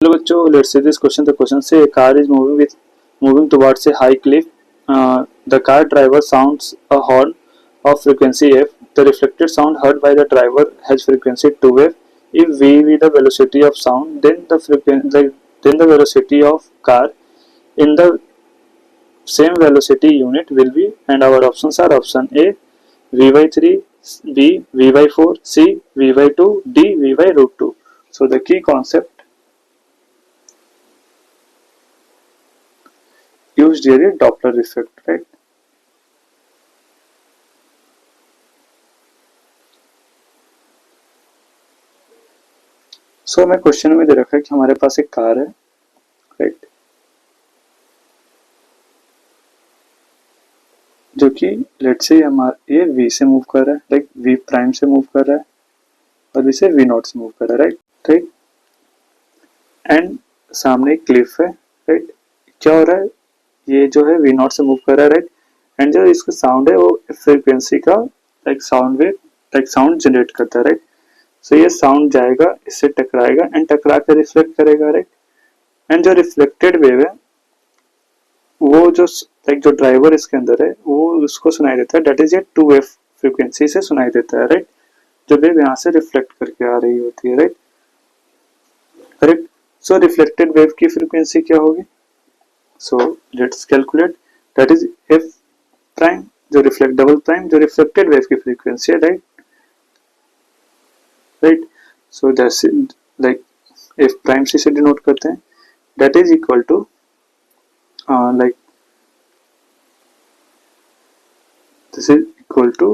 Hello बच्चों, let's see this question. The question से a car is moving towards a high cliff. The car driver sounds a horn of frequency f. The reflected sound heard by the driver has frequency 2f. If v be the velocity of sound, then the velocity of car in the same velocity unit will be, and our options are option A v by 3, b v by 4, c v by 2, d v by root 2. So the key concept used here is Doppler effect, right? So हमें question में दे रखा है कि हमारे पास एक car है, right, जो कि लेट से हमारा ये v से मूव कर रहा है, लाइक v प्राइम से मूव कर रहा है और v से v नॉट से मूव कर रहा है, राइट, ठीक. एंड सामने एक क्लिफ है, राइट. क्या हो रहा है, ये जो है v नॉट से मूव कर रहा है, राइट. एंड जो इसका साउंड है वो फ्रीक्वेंसी का like sound wave, like sound generate करता है, राइट. सो ये साउंड जाएगा, इससे टकराएगा एंड टकरा कर रिफ्लेक्ट करेगा, राइट. एंड जो रिफ्लेक्टेड वेव है वो जो लाइक जो ड्राइवर इसके अंदर है वो उसको सुनाई देता है, दैट इज ये 2f फ्रीक्वेंसी से सुनाई देता है, राइट. जो वेव यहाँ से रिफ्लेक्ट करके आ रही होती है, right, correct. So reflected wave की फ्रीक्वेंसी क्या होगी? So let's calculate. That is f prime जो रिफ्लेक्ट डबल प्राइम जो रिफ्लेक्टेड वेव की फ्रीक्वेंसी है, right, right. So that's like f prime से डिनोट करते हैं, that is equal to like this is equal to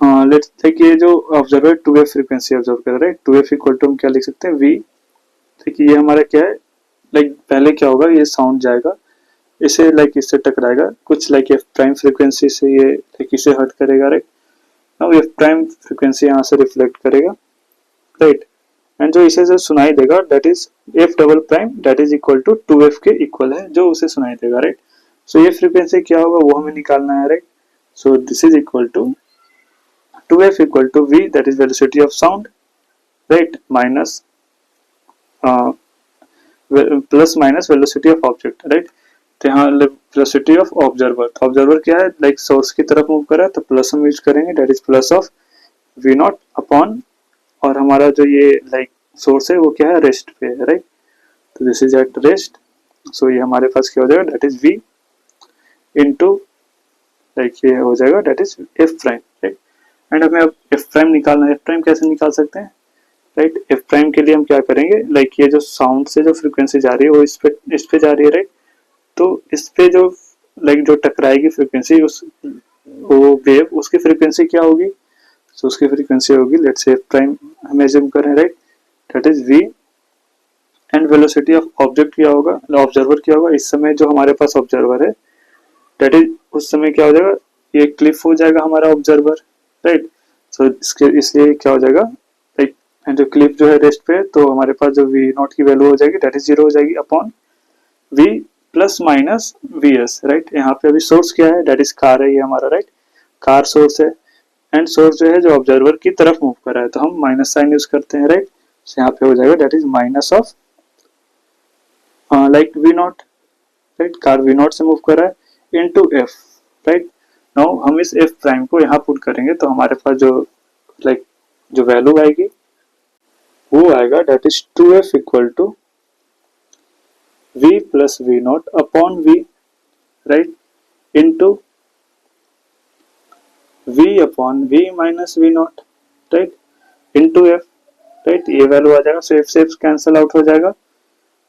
let's take ये जो observer 2f frequency observe कर रहा है, 2f इक्वल टू हम क्या लिख सकते हैं, v. देखिए ये हमारा क्या है, लाइक पहले क्या होगा, ये साउंड जाएगा, इसे लाइक इससे टकराएगा कुछ लाइक f प्राइम फ्रीक्वेंसी से, ये लाइक इसे हर्ट करेगा, right. Now f prime frequency यहाँ से रिफ्लेक्ट करेगा, राइट. एंड जो इसे जो सुनाई देगा that is f double prime, that is equal to 2f के इक्वल है जो उसे सुनाई देगा, राइट. सो ये फ्रीक्वेंसी क्या होगा वो हमें निकालना है, right. So this is equal to 2f equal to v, that is velocity of sound, right, minus plus minus velocity of object, right. तो यहाँ वेलोसिटी ऑफ ऑब्जर्वर, तो ऑब्जर्वर क्या है, लाइक सोर्स की तरफ मूव कर रहा है तो प्लस हम यूज करेंगे, that is plus of v not upon, और हमारा जो ये लाइक सोर्स है वो क्या है, रेस्ट पे है, राइट. तो दिस इज एट रेस्ट. सो ये हमारे पास क्या हो जाएगा, that is v into like ये हो जाएगा that is f prime, right. And हमें अब f प्राइम निकालना है. f प्राइम कैसे निकाल सकते हैं, राइट. f प्राइम के लिए हम क्या करेंगे, लाइक ये जो साउंड से जो फ्रीक्वेंसी जा रही है वो इस पे जा रही है, राइट. तो इस पे जो लाइक जो टकराएगी फ्रीक्वेंसी, उस वो वेव उसकी फ्रीक्वेंसी क्या होगी, सो उसकी फ्रीक्वेंसी होगी लेट्स से f प्राइम हम एज्यूम करें, right, that is v. And velocity of object क्या होगा, ऑब्जर्वर क्या होगा, इस समय जो हमारे पास ऑब्जर्वर है दैट इज उस समय क्या हो जाएगा, ये क्लिफ हो जाएगा हमारा ऑब्जर्वर, राइट. सो इसके इसलिए क्या हो जाएगा, लाइक जो क्लिफ जो है रेस्ट पे, तो हमारे पास जो v नॉट की वैल्यू हो जाएगी दैट इज 0 हो जाएगी upon v plus minus vs, right. यहाँ पे अभी सोर्स क्या है, दैट इज कार है ये हमारा, राइट. कार सोर्स है एंड सोर्स जो है जो ऑब्जर्वर की तरफ मूव कर रहा है तो हम माइनस साइन यूज करते हैं, राइट. so यहाँ पे हो जाएगा that is minus of like v not, right. Car v not से मूव कर रहा है इनटू f, राइट. नाउ हम इस f प्राइम को यहाँ पुट करेंगे तो हमारे पास जो लाइक जो वैल्यू आएगी वो आएगा that is 2f equal to v plus v not upon v, right, into v upon v minus v not, right, into f, right. ये वैल्यू आ जाएगा, सो f से f कैंसिल आउट हो जाएगा,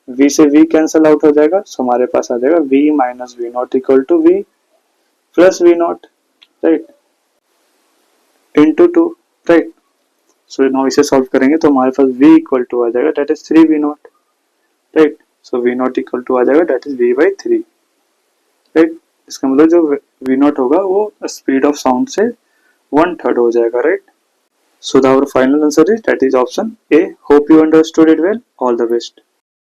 v से v कैंसिल आउट हो जाएगा, सो हमारे पास आ जाएगा v minus v not equal to v plus v not, right, into 2, right. So now इसे सॉल्व करेंगे तो हमारे पास v इक्वल टू आ जाएगा that is 3v not, right. So v not equal to आ जाएगा that is v by 3, right. इसका मतलब जो v नॉट होगा वो स्पीड ऑफ साउंड से 1/3 हो जाएगा, right. So the our final answer is that is option A. Hope you understood it well. All the best.